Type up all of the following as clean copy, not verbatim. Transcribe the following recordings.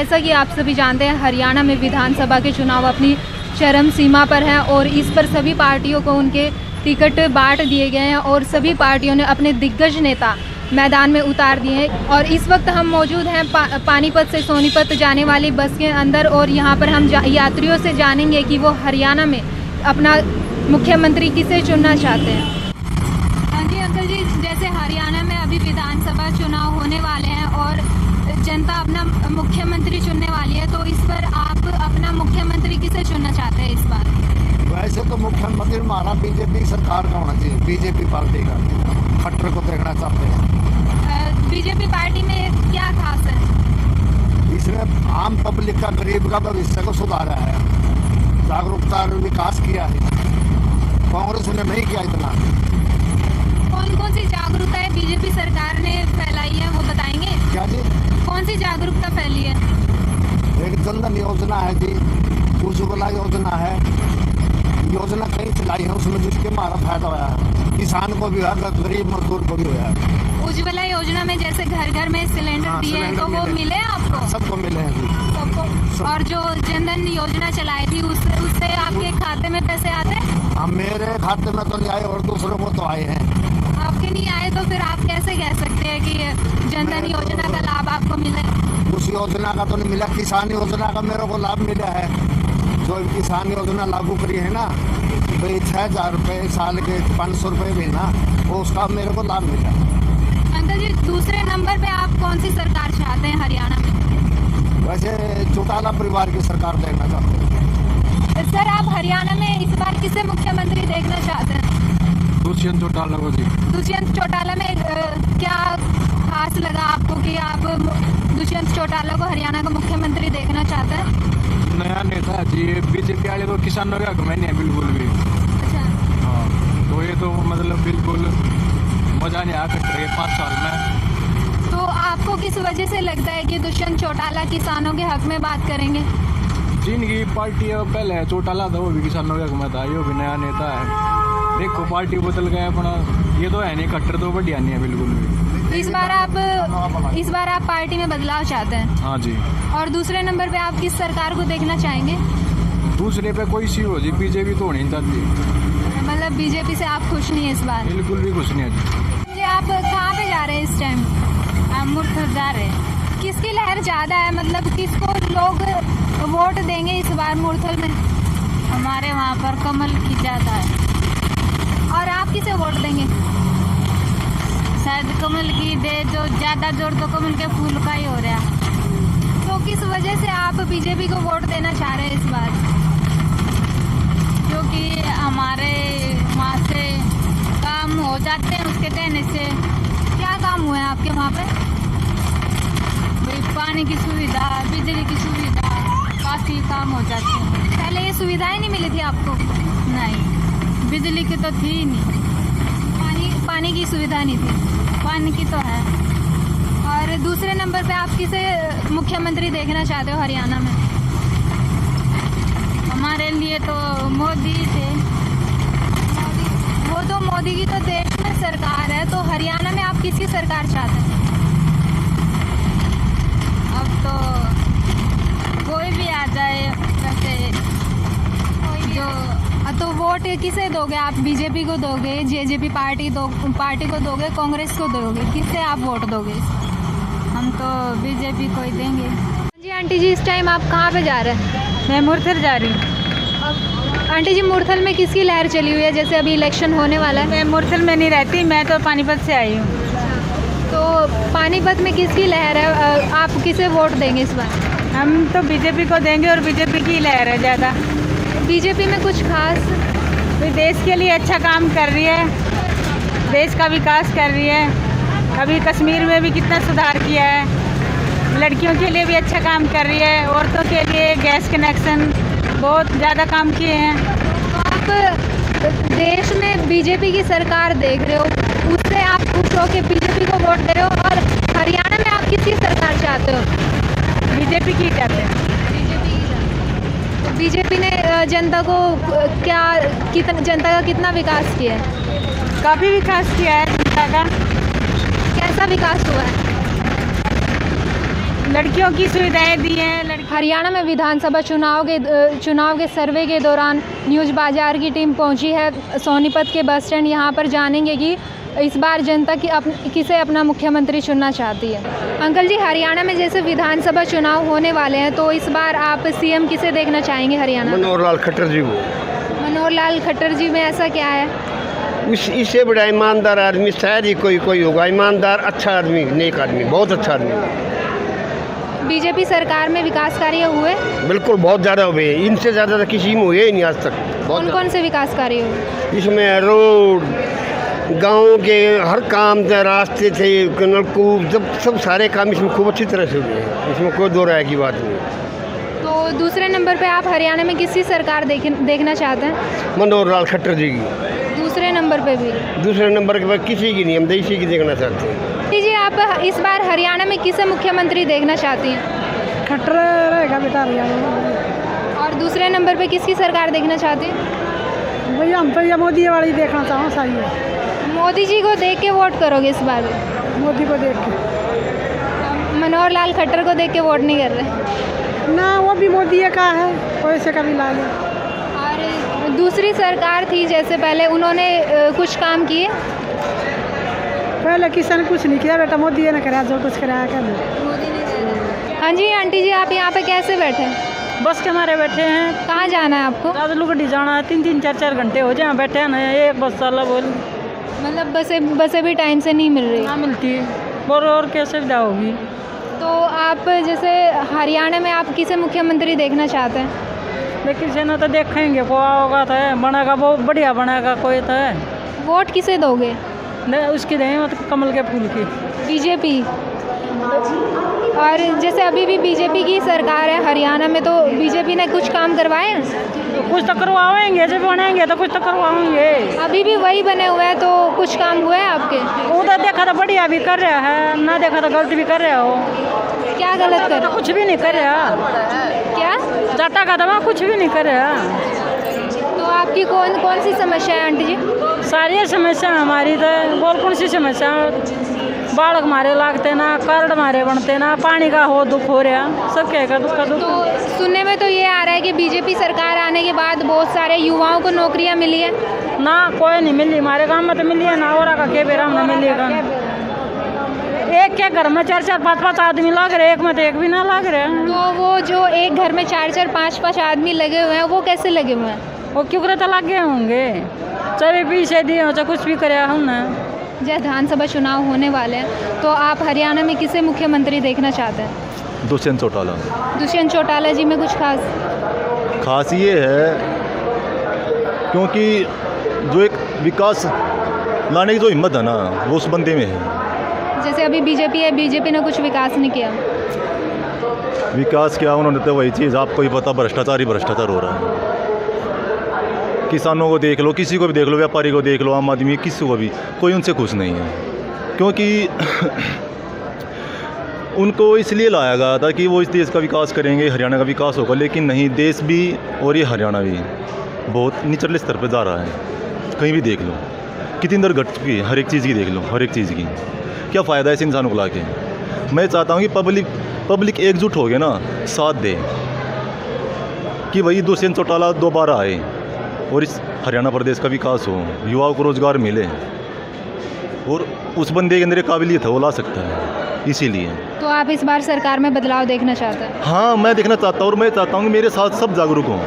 जैसा कि आप सभी जानते हैं, हरियाणा में विधानसभा के चुनाव अपनी चरम सीमा पर हैं और इस पर सभी पार्टियों को उनके टिकट बांट दिए गए हैं और सभी पार्टियों ने अपने दिग्गज नेता मैदान में उतार दिए हैं। और इस वक्त हम मौजूद हैं पानीपत से सोनीपत जाने वाली बस के अंदर और यहाँ पर हम यात्रियों से जानेंगे कि वो हरियाणा में अपना मुख्यमंत्री किसे चुनना चाहते हैं। हाँ जी अंकल जी, जैसे हरियाणा में अभी विधानसभा चुनाव होने वाले हैं और जनता अपना मुख्यमंत्री चुनने वाली है, तो इस पर आप अपना मुख्यमंत्री किसे चुनना चाहते हैं इस बार? वैसे तो मुख्यमंत्री हमारा बीजेपी सरकार का होना चाहिए, बीजेपी पार्टी का। खट्टर को देखना चाहते हैं। बीजेपी पार्टी में क्या खास है? इसने आम पब्लिक का, गरीब का भविष्य को सुधारा है, जागरूकता और विकास किया है। कांग्रेस ने नहीं किया इतना। कौन कौन सी जागरूकता बीजेपी सरकार ने फैलाई है वो बताएंगे? क्या जी? कौन सी जागरूकता फैली है? एक जनधन योजना है जी, उज्ज्वला योजना है, योजना कहीं चलाई है उसमें जिसके हमारा फायदा हुआ है, किसान को भी हुआ, गरीब मजदूर को भी हुआ है। उज्ज्वला योजना में जैसे घर घर में सिलेंडर दिए हैं, तो वो मिले आपको? सबको मिले हैं जी, सबको। और जो जनधन योजना चलाई थी उससे आपके खाते में पैसे आते हैं? मेरे खाते में तो नहीं आए और दूसरों को तो आए हैं। आपके नहीं आए तो फिर आप कैसे कह सकते हैं कि जनधन योजना का लाभ आपको मिले? उस योजना का तो नहीं मिला, किसान योजना का मेरे को लाभ मिला है। जो किसान योजना लागू करी है ना, भाई 6,000 रुपये साल के 500 रुपये महीना, वो उसका मेरे को लाभ मिला। अंकल जी, दूसरे नंबर पे आप कौन सी सरकार चाहते हैं हरियाणा में? वैसे चौटाला परिवार की सरकार देखना चाहते हैं। सर, आप हरियाणा में इस बार किसे मुख्यमंत्री देखना चाहते हैं? दुष्यंत चौटाला को जी। दुष्यंत चौटाला में क्या खास लगा आपको कि आप दुष्यंत चौटाला को हरियाणा का मुख्यमंत्री देखना चाहते हैं? नया नेता है जी, बीजेपी वाले तो किसानों के हक में नहीं है बिल्कुल भी। अच्छा। हाँ, तो ये तो मतलब बिल्कुल मजा नहीं आ सकता है 5 साल में। तो आपको किस वजह से लगता है कि दुष्यंत चौटाला किसानों के हक में बात करेंगे? जिनकी पार्टी पहले चौटाला था वो भी किसानों के हक में था, ये भी नया नेता है। देखो पार्टी बदल गए अपना, ये तो है नहीं, खट्टर तो बढ़िया नहीं है बिल्कुल भी। इस बार आप पार्टी में बदलाव चाहते हैं? हाँ जी। और दूसरे नंबर पे आप किस सरकार को देखना चाहेंगे? दूसरे पे कोई सी हो जी, बीजेपी तो नहीं चाहती। मतलब बीजेपी से आप खुश नहीं है इस बार? बिल्कुल भी खुश नहीं है जी। आप कहाँ पे जा रहे हैं इस टाइम? हम मुर्थल जा रहे हैं। किसकी लहर ज्यादा है, मतलब किसको लोग वोट देंगे इस बार मुरथल में? हमारे वहाँ पर कमल की ज्यादा है। और आप किसे वोट देंगे? शायद कमल की दे, जो ज्यादा जोर तो कमल के फूल का ही हो रहा है। तो किस वजह से आप बीजेपी को वोट देना चाह रहे हैं इस बार? क्योंकि हमारे वहाँ से काम हो जाते हैं उसके देने से। क्या काम हुआ है आपके वहाँ पे? भाई पानी की सुविधा, बिजली की सुविधा, काफी काम हो जाते हैं। पहले ये सुविधाएं नहीं मिली थी आपको? नहीं, बिजली की तो थी ही नहीं। पानी की सुविधा नहीं थी? पानी की तो है। और दूसरे नंबर पे आप किसे मुख्यमंत्री देखना चाहते हो हरियाणा में? हमारे लिए तो मोदी थे। वो तो मोदी की तो देश में सरकार है, तो हरियाणा में आप किसकी सरकार चाहते हैं? अब तो कोई भी आ जाए वैसे जो। तो वोट किसे दोगे आप? बीजेपी को दोगे, जेजेपी पार्टी को दोगे, कांग्रेस को दोगे? किससे आप वोट दोगे? हम तो बीजेपी को ही देंगे। जी आंटी जी, इस टाइम आप कहाँ पे जा रहे हैं? मैं मुरथल जा रही हूँ। आंटी जी, मुरथल में किसकी लहर चली हुई है? जैसे अभी इलेक्शन होने वाला है। मैं मुरथल में नहीं रहती, मैं तो पानीपत से आई हूँ। तो पानीपत में किसकी लहर है? आप किसे वोट देंगे इस बार? हम तो बीजेपी को देंगे और बीजेपी की लहर है ज़्यादा। बीजेपी में कुछ खास? तो देश के लिए अच्छा काम कर रही है, देश का विकास कर रही है। अभी कश्मीर में भी कितना सुधार किया है, लड़कियों के लिए भी अच्छा काम कर रही है, औरतों के लिए गैस कनेक्शन, बहुत ज़्यादा काम किए हैं। तो आप देश में बीजेपी की सरकार देख रहे हो, उससे आप खुश हो कि बीजेपी को वोट दे रहे हो, और हरियाणा में आप किसकी सरकार चाहते हो? बीजेपी की चाहते हैं। बीजेपी ने जनता का कितना विकास किया है? काफ़ी विकास किया है जनता का। कैसा विकास हुआ है? लड़कियों की सुविधाएं दी हैं। हरियाणा में विधानसभा चुनाव के सर्वे के दौरान न्यूज़ बाजार की टीम पहुंची है सोनीपत के बस स्टैंड। यहाँ पर जानेंगे कि इस बार जनता किसे अपना मुख्यमंत्री चुनना चाहती है। अंकल जी, हरियाणा में जैसे विधानसभा चुनाव होने वाले हैं तो इस बार आप सीएम किसे देखना चाहेंगे हरियाणा? मनोहर लाल खट्टर जी को। मनोहर लाल खट्टर जी में ऐसा क्या है? इससे बड़ा ईमानदार आदमी शायद ही कोई होगा। ईमानदार, अच्छा आदमी, नेक आदमी, बहुत अच्छा आदमी। बीजेपी सरकार में विकास कार्य हुए? बिल्कुल, बहुत ज़्यादा हुए। इनसे ज़्यादा तो किसी में हुए ही नहीं आज तक। कौन कौन से विकास कार्य हुए? इसमें रोड, गांव के हर काम थे, रास्ते थे, नलकूप, जब सब सारे काम इसमें खूब अच्छी तरह से हुए हैं। इसमें कोई दो राय की बात नहीं। तो दूसरे नंबर पे आप हरियाणा में किसकी सरकार देखना चाहते हैं? मनोहर लाल खट्टर जी की। दूसरे नंबर पे भी? दूसरे नंबर के बाद किसी की नहीं, हम देशी की देखना चाहते हैं। जी, आप इस बार हरियाणा में किसे मुख्यमंत्री देखना चाहती हैं? खट्टर रहेगा बेटा हरियाणा। और दूसरे नंबर पे किसकी सरकार देखना चाहती हैं? भैया हम तो ये मोदी वाली देखना चाहूँ सारी। मोदी जी को देख के वोट करोगे इस बार भी? मोदी को देख के। मनोहर लाल खट्टर को देख के वोट नहीं कर रहे ना, वो भी मोदी का है, वैसे का भी ला ले। और दूसरी सरकार थी जैसे पहले, उन्होंने कुछ काम किए? पहले किसी ने कुछ नहीं किया बेटा, मोदी ने कराया जो कुछ कराया क्या नहीं। मोदी ने किया। हाँ जी आंटी जी, आप यहाँ पे कैसे बैठे हैं? बस के हमारे बैठे हैं। कहाँ जाना है आपको? राजलुगड़ी जाना है। 3-3 4-4 घंटे हो जाए बैठे हैं ना, एक बस चला बोल। मतलब बसें भी टाइम से नहीं मिल रही? ना मिलती और क्या सुविधा होगी। तो आप जैसे हरियाणा में आप किसे मुख्यमंत्री देखना चाहते हैं? लेकिन से ना तो देखेंगे को होगा तो बनेगा, वो बढ़िया बनेगा कोई तो है। वोट किसे दोगे? उसकी देंगे मतलब कमल के फूल की। बीजेपी। और जैसे अभी भी बीजेपी की सरकार है हरियाणा में, तो बीजेपी ने कुछ काम करवाए हैं? तो कुछ तो करवाएंगे, जब बनेंगे तो कुछ तो करवाएंगे। अभी भी वही बने हुए हैं, तो कुछ काम हुआ है आपके? उधर देखा तो बढ़िया भी कर रहा है, ना देखा तो गलत भी कर रहा हो। क्या गलत कर? कुछ भी नहीं कर रहा। क्या जाटा का दवा कुछ भी नहीं कर रहा। तो आपकी कौन कौन सी समस्या है आंटी जी? सारी समस्या हमारी तो बोल कौन सी समस्या। बाढ़ हमारे लागते ना, कार्ड हमारे बनते ना, पानी का हो दुख हो रहा, सब क्या का दुख का दुख। तो सुनने में तो ये आ रहा है कि बीजेपी सरकार आने के बाद बहुत सारे युवाओं को नौकरियां मिली है। ना कोई नहीं मिली, हमारे गांव में तो मिली है ना, और के बेरा में मिलेगा। एक के घर में 4-4 5-5 आदमी लग रहे, एक में तो एक भी ना लग रहे। तो वो जो एक घर में 4-4 5-5 आदमी लगे हुए हैं, वो कैसे लगे हुए हैं? वो क्यों करे तो लगे होंगे, चाहे पीछे दिए हो चाहे कुछ भी करे हम ना। जैसे विधानसभा चुनाव होने वाले हैं, तो आप हरियाणा में किसे मुख्यमंत्री देखना चाहते हैं? दुष्यंत चौटाला। दुष्यंत चौटाला जी में कुछ खास ये है क्योंकि जो एक विकास लाने की जो हिम्मत है ना, वो उस बंदे में है। जैसे अभी बीजेपी है, बीजेपी ने कुछ विकास नहीं किया। विकास क्या, उन्होंने तो वही चीज़ आपको ही पता, भ्रष्टाचार ही भ्रष्टाचार हो रहा है। किसानों को देख लो, किसी को भी देख लो, व्यापारी को देख लो, आम आदमी, किसी को भी, कोई उनसे खुश नहीं है। क्योंकि उनको इसलिए लाया गया था कि वो इस देश का विकास करेंगे, हरियाणा का विकास होगा, लेकिन नहीं, देश भी और ये हरियाणा भी बहुत निचले स्तर पर जा रहा है। कहीं भी देख लो कितनी दर घट चुकी है, हर एक चीज़ की देख लो, हर एक चीज़ की। क्या फ़ायदा है इस इंसान को ला के? मैं चाहता हूँ कि पब्लिक एकजुट हो गए ना, साथ दे कि भाई दुष्यंत चौटाला दोबारा आए और इस हरियाणा प्रदेश का विकास हो, युवाओं को रोज़गार मिले, और उस बंदे के अंदर एक काबिलियत है, वो ला सकता है। इसीलिए तो आप इस बार सरकार में बदलाव देखना चाहते हैं? हाँ, मैं देखना चाहता हूँ, और मैं चाहता हूँ कि मेरे साथ सब जागरूक हों,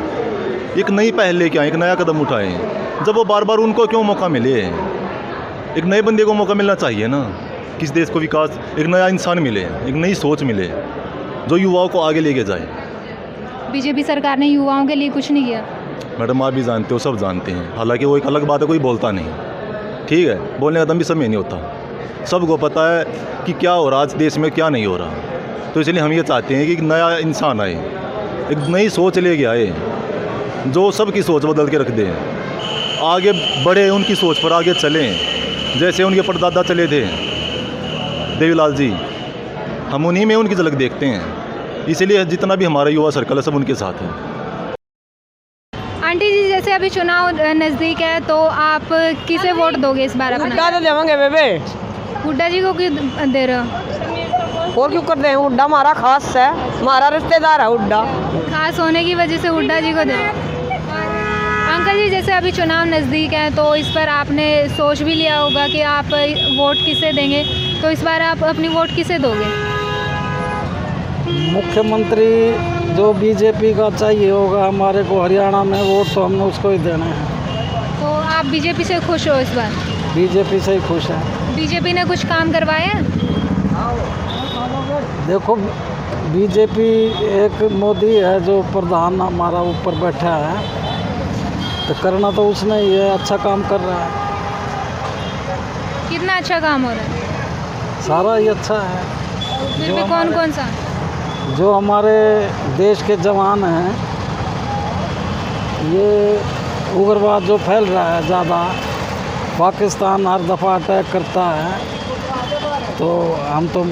एक नई पहल लेके आए, एक नया कदम उठाएं। जब वो बार बार उनको क्यों मौका मिले? एक नए बंदे को मौका मिलना चाहिए ना, किस देश को विकास, एक नया इंसान मिले, एक नई सोच मिले जो युवाओं को आगे लेके जाए। बीजेपी सरकार ने युवाओं के लिए कुछ नहीं किया। मैडम आप भी जानते हो, सब जानते हैं, हालांकि वो एक अलग बात है, कोई बोलता नहीं, ठीक है, बोलने का दम भी सब में नहीं होता। सबको पता है कि क्या हो रहा आज देश में, क्या नहीं हो रहा। तो इसलिए हम ये चाहते हैं कि एक नया इंसान आए, एक नई सोच लेके आए, जो सबकी सोच बदल के रख दे, आगे बढ़े, उनकी सोच पर आगे चलें, जैसे उनके परदादा चले थे देवीलाल जी, हम उन्हीं में उनकी झलक देखते हैं। इसलिए जितना भी हमारा युवा सर्कल है सब उनके साथ है। आंटी जी, जैसे अभी चुनाव नज़दीक है, तो आप किसे वोट दोगे इस बार अपना? देवांगे बेबे। हुड्डा जी को क्यों दे रहे हो? और क्यों कर रहे हैं? हुड्डा हमारा खास है, हमारा रिश्तेदार है हुड्डा। खास होने की वजह से हुड्डा जी को दे। अंकल जी, जैसे अभी चुनाव नज़दीक है तो इस पर आपने सोच भी लिया होगा कि आप वोट किसे देंगे, तो इस बार आप अपनी वोट किसे दोगे? मुख्यमंत्री जो बीजेपी का चाहिए होगा हमारे को हरियाणा में, वोट तो हमने उसको ही देना है। तो आप बीजेपी से खुश हो इस बार? बीजेपी से ही खुश है। बीजेपी ने कुछ काम करवाए हैं? देखो, बीजेपी एक मोदी है जो प्रधान हमारा ऊपर बैठा है, तो करना तो उसने ही है, अच्छा काम कर रहा है। कितना अच्छा काम हो रहा है? सारा ही अच्छा है। फिर भी कौन कौन सा? जो हमारे देश के जवान हैं, ये उग्रवाद जो फैल रहा है ज़्यादा, पाकिस्तान हर दफ़ा अटैक करता है, तो हम तो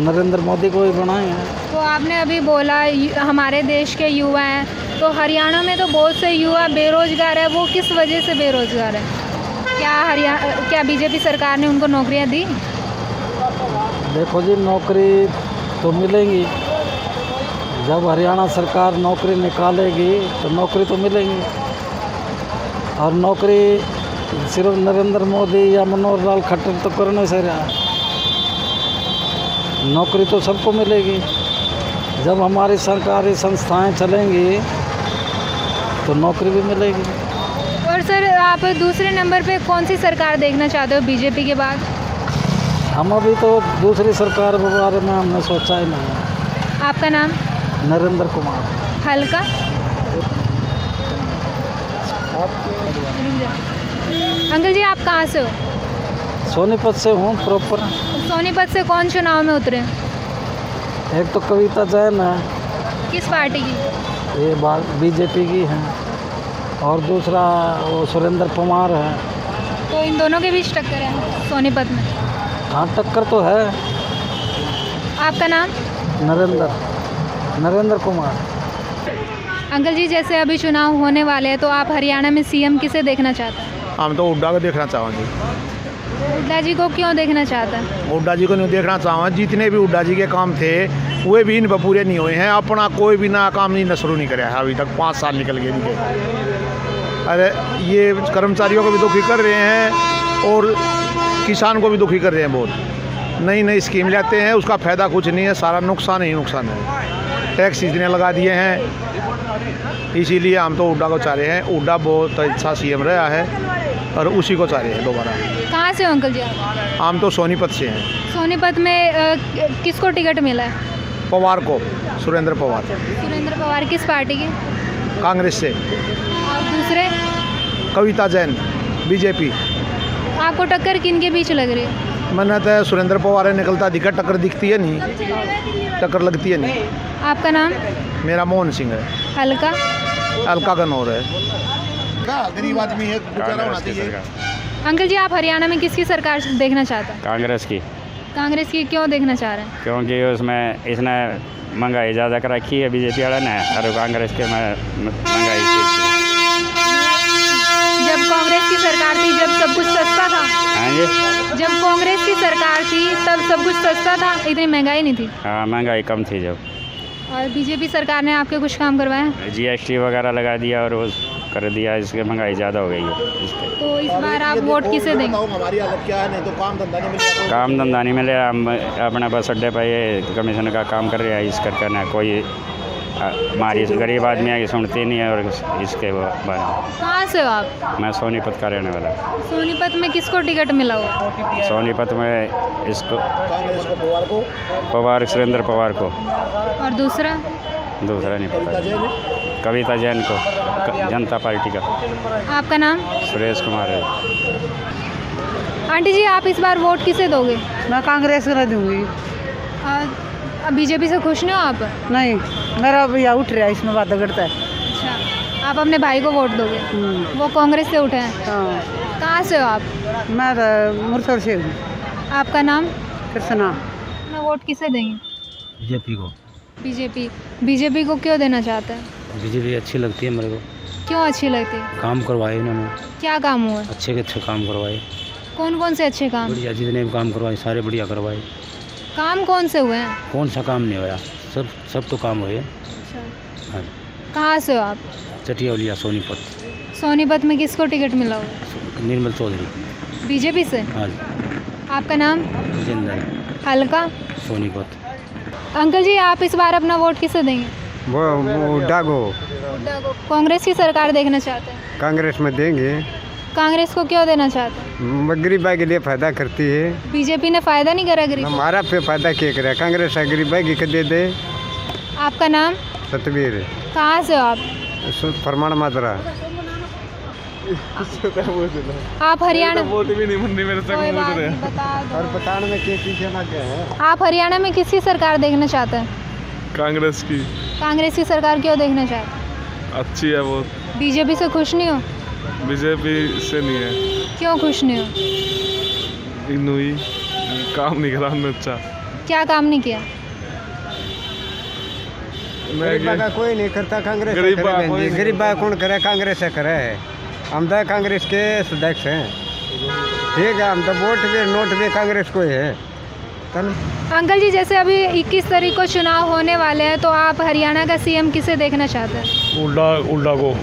नरेंद्र मोदी को ही बनाए हैं। तो आपने अभी बोला हमारे देश के युवा हैं, तो हरियाणा में तो बहुत से युवा बेरोजगार है, वो किस वजह से बेरोजगार है? क्या बीजेपी सरकार ने उनको नौकरियां दी? देखो जी, नौकरी तो मिलेंगी, जब हरियाणा सरकार नौकरी निकालेगी तो नौकरी तो मिलेंगी। और नौकरी सिर्फ नरेंद्र मोदी या मनोहर लाल खट्टर तो करने से रहा, नौकरी तो सबको मिलेगी। जब हमारी सरकारी संस्थाएं चलेंगी तो नौकरी भी मिलेगी। और सर, आप दूसरे नंबर पे कौन सी सरकार देखना चाहते हो बीजेपी के बाद? हम अभी तो दूसरी सरकार के बारे में हमने सोचा ही नहीं है। आपका नाम? नरेंद्र कुमार। हल्का? अंकल जी, आप कहाँ से हो? सोनीपत से हूँ प्रॉपर। सोनीपत से कौन चुनाव में उतरे? एक तो कविता जैन है, किस पार्टी की? ये बात बीजेपी की है, और दूसरा वो सुरेंद्र पवार है। तो इन दोनों के बीच टक्कर है सोनीपत में? हाँ, टक्कर तो है। आपका नाम? नरेंद्र कुमार। अंकल जी, जैसे अभी चुनाव होने वाले हैं, तो आप हरियाणा में सीएम किसे देखना चाहते हैं? हम तो हुड्डा को देखना चाहेंगे। हुड्डा जी को क्यों देखना चाहता है? हुड्डा जी को नहीं देखना चाहेंगे, जितने भी हुड्डा जी के काम थे वे भी इन पर पूरे नहीं हुए हैं। अपना कोई भी ना काम नहीं शुरू नहीं कराया है अभी तक, 5 साल निकल गए इनके। अरे ये कर्मचारियों को भी दुखी कर रहे हैं और किसान को भी दुखी कर रहे हैं बहुत। नई नई स्कीम लाते हैं, उसका फ़ायदा कुछ नहीं है, सारा नुकसान ही नुकसान है। टैक्स इतने लगा दिए हैं, इसीलिए हम तो हुड्डा को चाह रहे हैं। हुड्डा बहुत अच्छा सीएम रहा है और उसी को चाह रहे हैं दोबारा। कहाँ से हो अंकल जी आप? हम तो सोनीपत से हैं। सोनीपत में किसको टिकट मिला है? पवार को, सुरेंद्र पवार। सुरेंद्र पवार किस पार्टी के? कांग्रेस से। और दूसरे? कविता जैन, बीजेपी। आपको टक्कर किन के बीच लग रही है? मैंने तो सुरेंद्र पवार है निकलता दिखा, टक्कर दिखती है नहीं, टक्कर लगती है नहीं। आपका नाम? मेरा मोहन सिंह है। हल्का? हल्का गनौर है। गरीब आदमी है, गुजारा होना चाहिए। अंकल जी, आप हरियाणा में किसकी सरकार देखना चाहते हैं? कांग्रेस की। कांग्रेस की क्यों देखना चाह रहे हैं? क्योंकि उसमें इसने महंगाई ज़्यादा कर रखी है बीजेपी वाला ने, और कांग्रेस के में महंगाई की। जब कांग्रेस की सरकार थी, जब सब कुछ सस्ता था। हाँ जी, जब कांग्रेस की सरकार थी तब सब कुछ सस्ता था, इतनी महंगाई नहीं थी। हाँ, महंगाई कम थी जब। और बीजेपी सरकार ने आपके कुछ काम करवाए हैं? जीएसटी वगैरह लगा दिया और वो कर दिया, इसके महंगाई ज़्यादा हो गई है इसके। तो इस बार आप वोट किसे देंगे? हमारी हालत क्या है, नहीं तो काम धंधा नहीं मिलेगा। काम धंधा नहीं मिले, हम अपने बस अड्डे पर ये कमीशन का काम कर रहे हैं, इस करके ना कोई हमारी गरीब आदमी आगे सुनती नहीं है। और इसके बारे में कहाँ से हो आप? मैं सोनीपत का रहने वाला। सोनीपत में किसको टिकट मिला हुआ? सोनीपत में इसको कांग्रेस को, पवार को। पवार, सुरेंद्र पवार को। और दूसरा? दूसरा नहीं पता। कविता जैन को, जनता पार्टी का। आपका नाम? सुरेश कुमार है। आंटी जी, आप इस बार वोट किसे दोगे? मैं कांग्रेस को दूंगी। बीजेपी से खुश नहीं हो आप? नहीं, मेरा भैया उठ रहा है, इसमें बात करता है। अच्छा, आप अपने भाई को वोट दोगे? वो कांग्रेस से उठे हैं। हाँ। कहाँ से हो आप? मैं तो मुरसर से हूँ। आपका नाम? कृष्णा। अपना वोट किसे देंगे? बीजेपी को। बीजेपी को क्यों देना चाहते हैं? बीजेपी अच्छी लगती है मेरे को। क्यों अच्छी लगती है? काम करवाए इन्होंने, क्या काम हुआ? अच्छे के अच्छे काम करवाए। कौन कौन से अच्छे काम? बढ़िया, जितने भी काम करवाए सारे बढ़िया करवाए। काम कौन से हुए हैं? कौन सा काम नहीं होया, सब तो काम हुए। हाँ, कहाँ से हो आप? चटियालिया सोनीपत। सोनीपत में किसको टिकट मिला हुआ? निर्मल चौधरी। बीजेपी से? हाँ, आपका नाम? जिंदल हल्का सोनीपत। अंकल जी, आप इस बार अपना वोट किसे देंगे? वो डागो कांग्रेस की सरकार देखना चाहते हैं? कांग्रेस में देंगे। कांग्रेस को क्यों देना चाहते हैं? गरीबाई के लिए फायदा करती है। बीजेपी ने फायदा नहीं करा गरीब? हमारा पे फायदा क्या करे, कांग्रेस गरीबाई की दे दे। आपका नाम? सतबीर। कहाँ से हो आप? फरमान मात्रा। आप हरियाणा? मेरे और बताने में क्या पीछे ना गए हैं। आप हरियाणा में किसकी सरकार देखना चाहते हैं? कांग्रेस की कांग्रेस की सरकार क्यों देखना चाहते हैं? अच्छी है वो। बीजेपी से खुश नहीं हो? बीजेपी से नहीं है, क्यों खुश नहीं हो? इनू ही काम नहीं करा उन्होंने। अच्छा, क्या काम नहीं किया? गरीबा का कोई नहीं करता, कांग्रेस गरीबा कौन करे, कांग्रेस से करे। हम तो कांग्रेस के सदस्य हैं, ठीक है। हम तो वोट भी नोट भी कांग्रेस को ही है। अंकल जी, जैसे अभी 21 तारीख को चुनाव होने वाले हैं, तो आप हरियाणा का सीएम किसे देखना चाहते हैं? उल्टा को।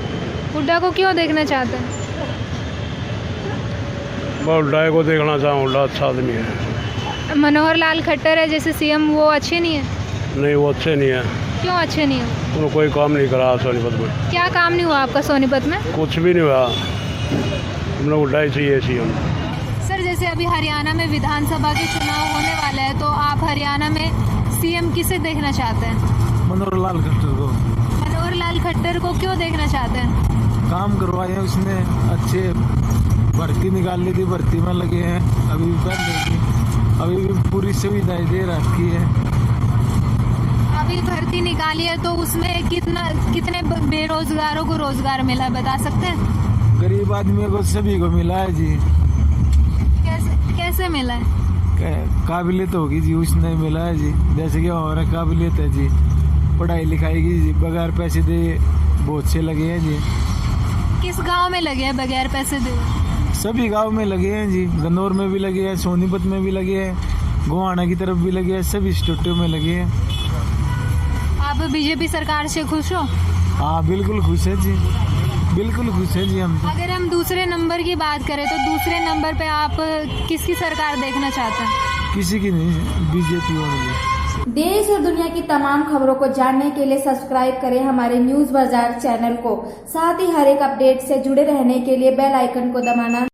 हुड्डा को क्यों देखना चाहते हैं? मैं उल्टा को देखना चाहूँ, उल्टा अच्छा आदमी है। मनोहर लाल खट्टर है जैसे सीएम, वो अच्छे नहीं है? नहीं, वो अच्छे नहीं है। क्यों अच्छे नहीं है? उन्होंने कोई काम नहीं करा सोनीपत में। क्या काम नहीं हुआ आपका सोनीपत में? कुछ भी नहीं हुआ, हम लोग उल्टा ही चाहिए सीएम। सर, जैसे अभी हरियाणा में विधानसभा के चुनाव होने वाले हैं, तो आप हरियाणा में सीएम किसे देखना चाहते हैं? मनोहर लाल खट्टर को। मनोहर लाल खट्टर को क्यों देखना चाहते हैं? काम करवाए हैं उसने अच्छे, भर्ती निकाल ली थी, भर्ती में लगे हैं, अभी भी कर देगी, अभी भी पूरी सुविधाएं दे रखी है। अभी भर्ती निकाली है, तो उसमें कितने बेरोजगारों को रोजगार मिला है, बता सकते हैं? गरीब आदमियों को सभी को मिला है जी। कैसे मिला है? काबिलियत होगी जी, उसने मिला है जी। जैसे कि हमारा काबिलियत है जी, पढ़ाई लिखाई की जी, बगैर पैसे दे बहुत से लगे हैं जी। किस गांव में लगे हैं बगैर पैसे दे? सभी गांव में लगे हैं जी, गन्नौर में भी लगे हैं, सोनीपत में भी लगे हैं, गोहाना की तरफ भी लगे हैं, सभी स्टेटों में लगे हैं। आप बीजेपी सरकार से खुश हो? हाँ, बिल्कुल खुश है जी, बिल्कुल खुश है जी हम। अगर हम दूसरे नंबर की बात करें, तो दूसरे नंबर पे आप किसकी सरकार देखना चाहते हैं? किसी की नहीं, बीजेपी होगी। देश और दुनिया की तमाम खबरों को जानने के लिए सब्सक्राइब करें हमारे न्यूज बाजार चैनल को। साथ ही हर एक अपडेट से जुड़े रहने के लिए बेल आइकन को दबाना